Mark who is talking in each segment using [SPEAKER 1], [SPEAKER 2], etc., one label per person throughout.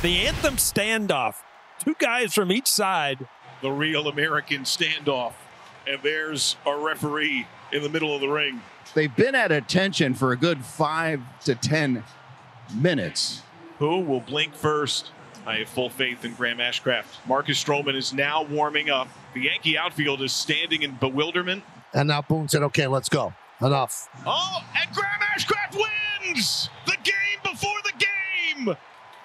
[SPEAKER 1] The anthem standoff. Two guys from each side.
[SPEAKER 2] The real American standoff. And there's our referee in the middle of the ring.
[SPEAKER 3] They've been at attention for a good 5 to 10 minutes.
[SPEAKER 2] Who will blink first? I have full faith in Graham Ashcraft. Marcus Stroman is now warming up. The Yankee outfield is standing in bewilderment.
[SPEAKER 4] And now Boone said, okay, let's go. Enough.
[SPEAKER 2] Oh, and Graham Ashcraft wins the game before the game.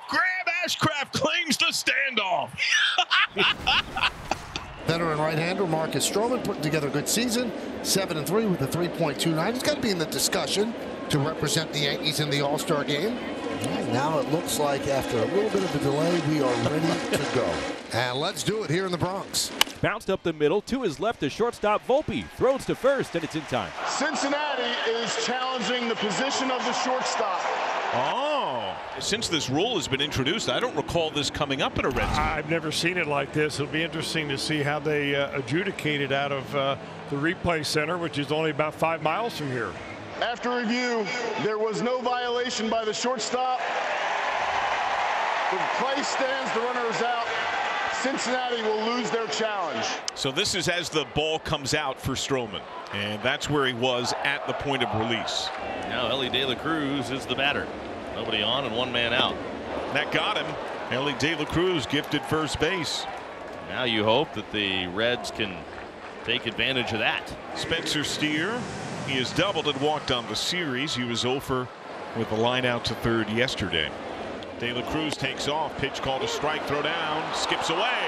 [SPEAKER 2] Graham Ashcraft claims the standoff.
[SPEAKER 4] Veteran right-hander Marcus Stroman putting together a good season. 7-3 with a 3.29. He's got to be in the discussion to represent the Yankees in the All-Star game. And now it looks like after a little bit of a delay, we are ready to go. And let's do it here in the Bronx.
[SPEAKER 5] Bounced up the middle to his left to shortstop Volpe. Throws to first, and it's in time.
[SPEAKER 6] Cincinnati is challenging the position of the shortstop.
[SPEAKER 2] Oh, since this rule has been introduced, I don't recall this coming up in a Reds game.
[SPEAKER 7] I've never seen it like this. It'll be interesting to see how they adjudicate it out of the replay center, which is only about 5 miles from here.
[SPEAKER 6] After review, there was no violation by the shortstop. The play stands, the runner is out. Cincinnati will lose their challenge.
[SPEAKER 2] So this is as the ball comes out for Stroman, and that's where he was at the point of release.
[SPEAKER 8] Now Ellie De La Cruz is the batter. Nobody on and one man out.
[SPEAKER 2] That got him. Ellie De La Cruz gifted first base.
[SPEAKER 8] Now you hope that the Reds can take advantage of that.
[SPEAKER 2] Spencer Steer, he has doubled and walked on the series. He was 0 for with the line out to third yesterday. De La Cruz takes off. Pitch called a strike. Throw down. Skips away.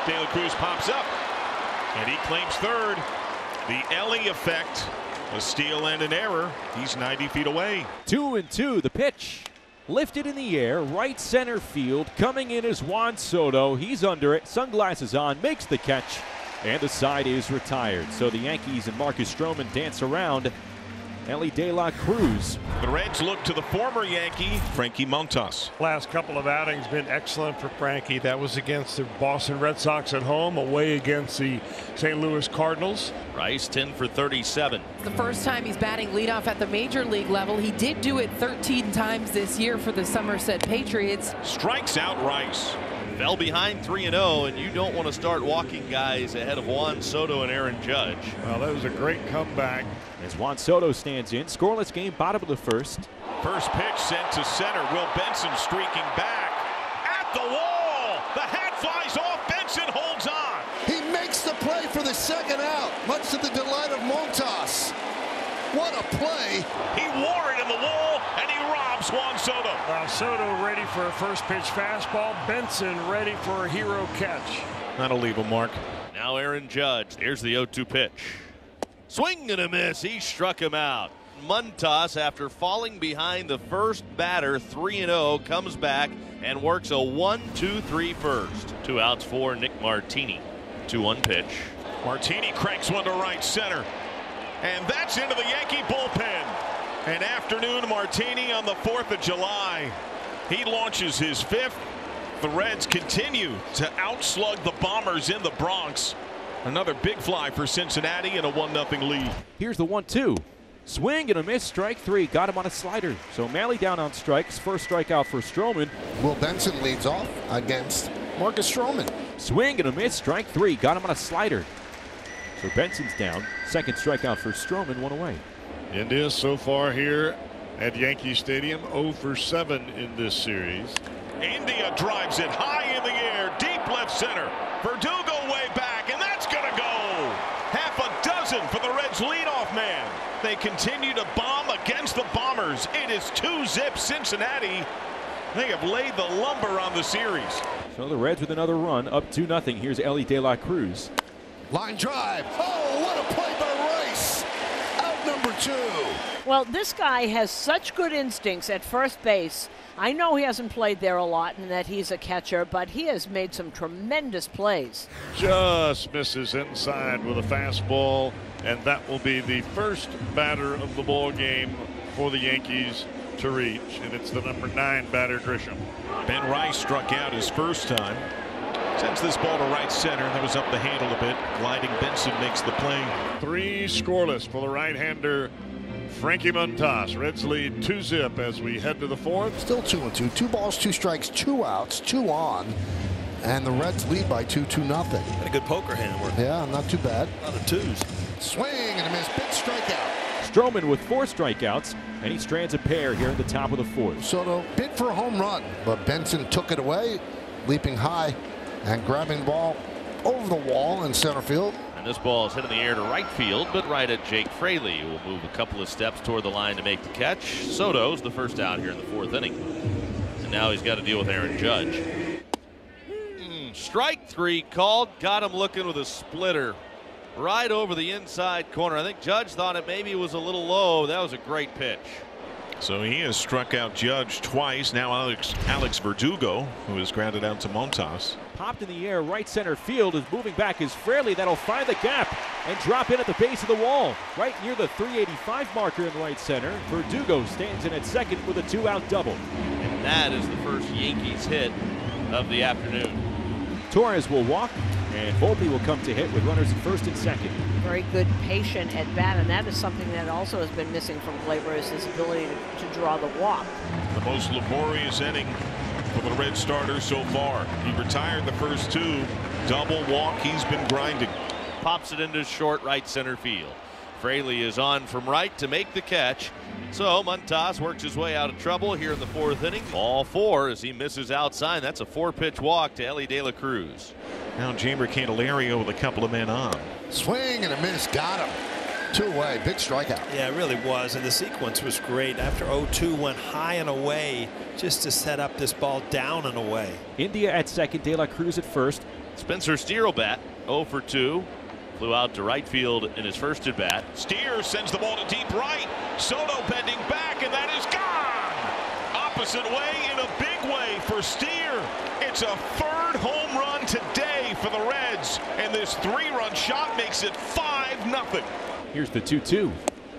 [SPEAKER 2] De La Cruz pops up. And he claims third. The Ellie effect. A steal and an error. He's 90 feet away.
[SPEAKER 5] 2-2. The pitch. Lifted in the air. Right center field. Coming in is Juan Soto. He's under it. Sunglasses on. Makes the catch. And the side is retired. So the Yankees and Marcus Stroman dance around Ellie De La Cruz.
[SPEAKER 2] The Reds look to the former Yankee, Frankie Montas.
[SPEAKER 7] Last couple of outings been excellent for Frankie. That was against the Boston Red Sox at home, away against the St. Louis Cardinals.
[SPEAKER 8] Rice 10 for 37.
[SPEAKER 9] The first time he's batting leadoff at the major league level. He did do it 13 times this year for the Somerset Patriots.
[SPEAKER 2] Strikes out Rice.
[SPEAKER 8] Fell behind 3-0, and you don't want to start walking guys ahead of Juan Soto and Aaron Judge.
[SPEAKER 7] Well, that was a great comeback.
[SPEAKER 5] As Juan Soto stands in, scoreless game, bottom of the first.
[SPEAKER 2] First pitch sent to center. Will Benson streaking back at the wall. The hat flies off. Benson holds on.
[SPEAKER 4] He makes the play for the second out, much to the delight of Montas. What a play.
[SPEAKER 2] He wore it in the wall, and he robs Juan Soto.
[SPEAKER 7] Soto ready for a first pitch fastball. Benson ready for a hero catch.
[SPEAKER 2] That'll leave him, Mark.
[SPEAKER 8] Now Aaron Judge. Here's the 0-2 pitch. Swing and a miss. He struck him out. Montas, after falling behind the first batter 3-0, comes back and works a 1-2-3 first. 2 outs for Nick Martini. 2-1 pitch.
[SPEAKER 2] Martini cranks one to right center. And that's into the Yankee bullpen. An afternoon Martini on the 4th of July. He launches his 5th. The Reds continue to outslug the Bombers in the Bronx. Another big fly for Cincinnati and a 1-0 lead.
[SPEAKER 5] Here's the 1-2. Swing and a miss. Strike 3. Got him on a slider. So Malley down on strikes. First strikeout for Stroman.
[SPEAKER 4] Will Benson leads off against Marcus Stroman.
[SPEAKER 5] Swing and a miss. Strike 3. Got him on a slider. So Benson's down. Second strikeout for Stroman. 1 away.
[SPEAKER 7] India so far here at Yankee Stadium 0 for 7 in this series.
[SPEAKER 2] India drives it high in the air, deep left center. Verdugo way back, and that's going to go. Half a dozen for the Reds leadoff man. They continue to bomb against the Bombers. It is 2-0 Cincinnati. They have laid the lumber on the series.
[SPEAKER 5] So the Reds with another run, up 2-0. Here's Ellie De La Cruz.
[SPEAKER 4] Line drive. Oh, what a play by Rice. Out number 2.
[SPEAKER 10] Well, this guy has such good instincts at first base. I know he hasn't played there a lot and that he's a catcher, but he has made some tremendous plays.
[SPEAKER 7] Just misses inside with a fastball, and that will be the first batter of the ball game for the Yankees to reach, and it's the number 9 batter, Grisham.
[SPEAKER 2] Ben Rice struck out his first time. Sends this ball to right center. That was up the handle a bit. Gliding Benson makes the play.
[SPEAKER 7] 3 scoreless for the right-hander Frankie Montas. Reds lead 2-zip as we head to the fourth.
[SPEAKER 4] Still 2-2. 2 balls, 2 strikes, 2 outs, 2 on. And the Reds lead by 2-0.
[SPEAKER 1] Got a good poker hand work.
[SPEAKER 4] Yeah, not too bad.
[SPEAKER 1] A lot of twos.
[SPEAKER 4] Swing and a miss. Big strikeout.
[SPEAKER 5] Stroman with 4 strikeouts, and he strands a pair here in the top of the fourth.
[SPEAKER 4] Soto bid for a home run, but Benson took it away, leaping high and grabbing the ball over the wall in center field.
[SPEAKER 8] And this ball is hit in the air to right field, but right at Jake Fraley, who will move a couple of steps toward the line to make the catch. Soto's the first out here in the 4th inning. And now he's got to deal with Aaron Judge. Strike 3 called. Got him looking with a splitter right over the inside corner. I think Judge thought it maybe was a little low. That was a great pitch.
[SPEAKER 2] So he has struck out Judge twice. Now Alex Verdugo, who has grounded out to Montas.
[SPEAKER 5] Popped in the air, right center field is moving back is Fraley. That'll find the gap and drop in at the base of the wall. Right near the 385 marker in right center. Verdugo stands in at second with a 2-out double.
[SPEAKER 8] And that is the first Yankees hit of the afternoon.
[SPEAKER 5] Torres will walk, and Volpe will come to hit with runners at first and second.
[SPEAKER 10] Very good patient at bat, and that is something that also has been missing from Gleyber, is his ability to draw the walk.
[SPEAKER 2] The most laborious inning for the Red starter so far. He retired the first 2. Double walk. He's been grinding.
[SPEAKER 8] Pops it into short right center field. Fraley is on from right to make the catch. So Montas works his way out of trouble here in the 4th inning. Ball 4 as he misses outside. That's a 4-pitch walk to Elly De La Cruz.
[SPEAKER 2] Now Jeimer Candelario with a couple of men on.
[SPEAKER 4] Swing and a miss. Got him. 2-away. Big strikeout.
[SPEAKER 1] Yeah, it really was. And the sequence was great. After 0-2 went high and away just to set up this ball down and away.
[SPEAKER 5] India at second. De La Cruz at first.
[SPEAKER 8] Spencer Steer bat 0 for 2. Flew out to right field in his first at bat.
[SPEAKER 2] Steer sends the ball to deep right. Soto bending back, and that is gone. Opposite way in a big way for Steer. It's a 3rd home run today for the Reds, and this 3-run shot makes it 5-0.
[SPEAKER 5] Here's the 2-2.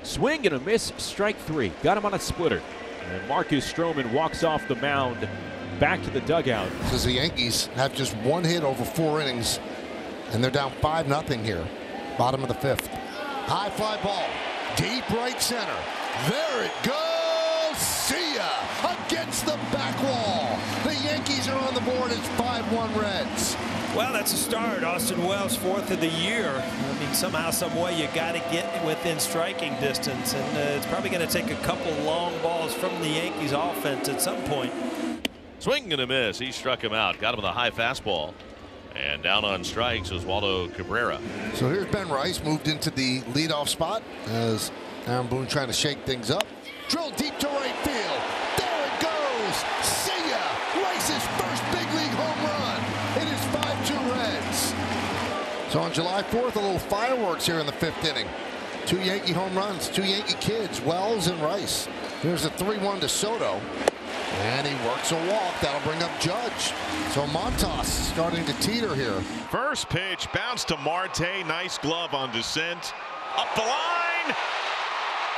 [SPEAKER 5] Swing and a miss. Strike 3. Got him on a splitter. And Marcus Stroman walks off the mound back to the dugout.
[SPEAKER 4] Says the Yankees have just 1 hit over 4 innings. And they're down 5-0 here. Bottom of the 5th. High fly ball. Deep right center. There it goes. See ya. Against the back wall. The Yankees are on the board. It's 5-1 Reds.
[SPEAKER 1] Well, that's a start. Austin Wells, 4th of the year. I mean, somehow, some way, you got to get within striking distance. And it's probably going to take a couple long balls from the Yankees offense at some point.
[SPEAKER 8] Swing and a miss. He struck him out. Got him with a high fastball. And down on strikes is Waldo Cabrera.
[SPEAKER 4] So here's Ben Rice, moved into the leadoff spot as Aaron Boone trying to shake things up. Drill deep to right field. There it goes. See ya. Rice's first big league home run. It is 5-2 Reds. So on July 4th, a little fireworks here in the 5th inning. 2 Yankee home runs, 2 Yankee kids, Wells and Rice. Here's a 3-1 to Soto. And he works a walk. That'll bring up Judge. So Montas starting to teeter here.
[SPEAKER 2] First pitch, bounce to Marte. Nice glove on descent. Up the line.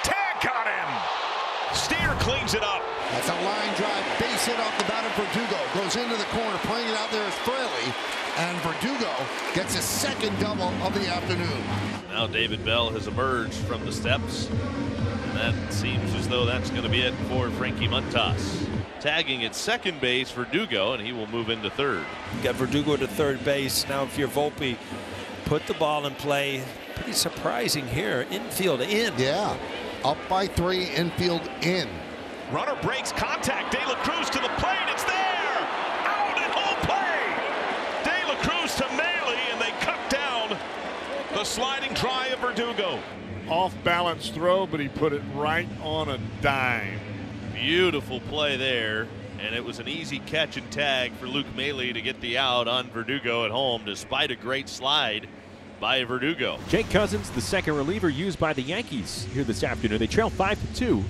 [SPEAKER 2] Tag got him. Steer cleans it up.
[SPEAKER 4] That's a line drive, base hit off the bat of Verdugo. Goes into the corner, playing it out there is Fraley. And Verdugo gets his 2nd double of the afternoon.
[SPEAKER 8] Now David Bell has emerged from the steps. And that seems as though that's going to be it for Frankie Montas. Tagging at second base, Verdugo, and he will move into 3rd.
[SPEAKER 1] You got Verdugo to 3rd base. Now if you're Volpe, put the ball in play. Pretty surprising here. Infield in.
[SPEAKER 4] Yeah. Up by 3, infield in.
[SPEAKER 2] Runner breaks contact. De La Cruz to the plate. It's there. Out at home plate. De La Cruz to Maile, and they cut down the sliding try of Verdugo.
[SPEAKER 7] Off balance throw, but he put it right on a dime.
[SPEAKER 8] Beautiful play there, and it was an easy catch and tag for Luke Maile to get the out on Verdugo at home, despite a great slide by Verdugo.
[SPEAKER 5] Jake Cousins, the 2nd reliever used by the Yankees here this afternoon. They trail 5-2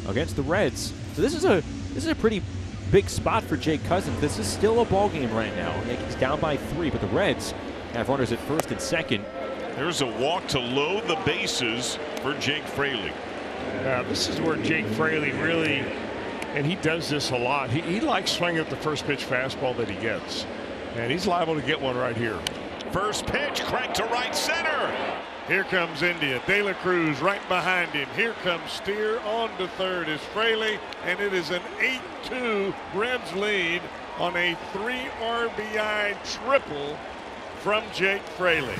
[SPEAKER 5] against the Reds. So this is a pretty big spot for Jake Cousins. This is still a ball game right now. Yankees down by 3, but the Reds have runners at 1st and 2nd.
[SPEAKER 2] There's a walk to load the bases for Jake Fraley.
[SPEAKER 7] This is where Jake Fraley really, and he does this a lot. He likes swinging at the first pitch fastball that he gets. And he's liable to get one right here.
[SPEAKER 2] First pitch cranked to right center.
[SPEAKER 7] Here comes India. De La Cruz right behind him. Here comes Steer. On to third is Fraley, and it is an 8-2 Reds lead on a 3 RBI triple from Jake Fraley.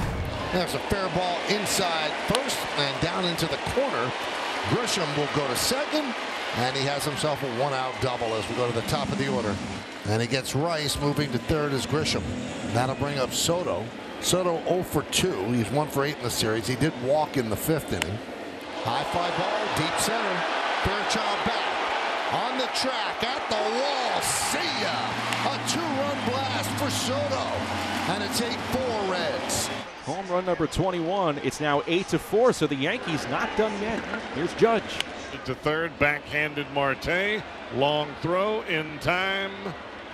[SPEAKER 4] There's a fair ball inside first and down into the corner. Grisham will go to second, and he has himself a 1-out double as we go to the top of the order. And he gets Rice. Moving to third is Grisham. That'll bring up Soto. Soto 0 for 2. He's 1 for 8 in the series. He did walk in the 5th inning. High fly ball, deep center. Fairchild back on the track at the wall. See ya! A 2-run blast for Soto, and it's 8-4 Reds.
[SPEAKER 5] Home run number 21. It's now 8-4, so the Yankees not done yet. Here's Judge.
[SPEAKER 7] To third, backhanded Marte. Long throw in time,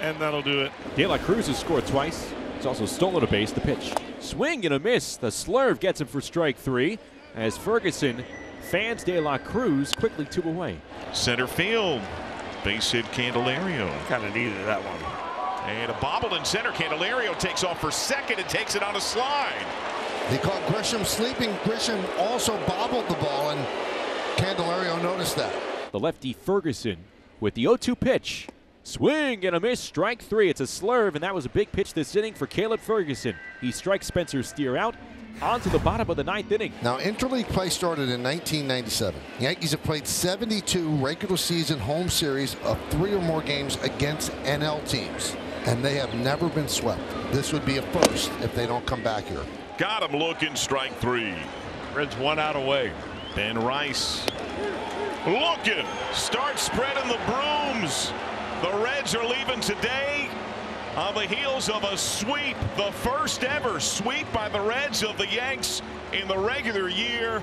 [SPEAKER 7] and that'll do it.
[SPEAKER 5] De La Cruz has scored twice. He's also stolen a base. The pitch. Swing and a miss. The slurve gets him for strike 3 as Ferguson fans De La Cruz quickly 2 away.
[SPEAKER 2] Center field. Base hit Candelario.
[SPEAKER 7] Kind of needed that one.
[SPEAKER 2] And a bobble in center. Candelario takes off for second and takes it on a slide.
[SPEAKER 4] He caught Grisham sleeping. Grisham also bobbled the ball, and Candelario noticed that.
[SPEAKER 5] The lefty Ferguson with the 0-2 pitch. Swing and a miss. Strike 3. It's a slurve, and that was a big pitch this inning for Caleb Ferguson. He strikes Spencer Steer out. On to the bottom of the 9th inning.
[SPEAKER 4] Now, interleague play started in 1997. Yankees have played 72 regular season home series of 3 or more games against NL teams, and they have never been swept. This would be a first if they don't come back here.
[SPEAKER 2] Got him looking. Strike 3.
[SPEAKER 7] Reds 1 out away.
[SPEAKER 2] Ben Rice looking. Start spreading the brooms. The Reds are leaving today on the heels of a sweep, the first ever sweep by the Reds of the Yanks in the regular year.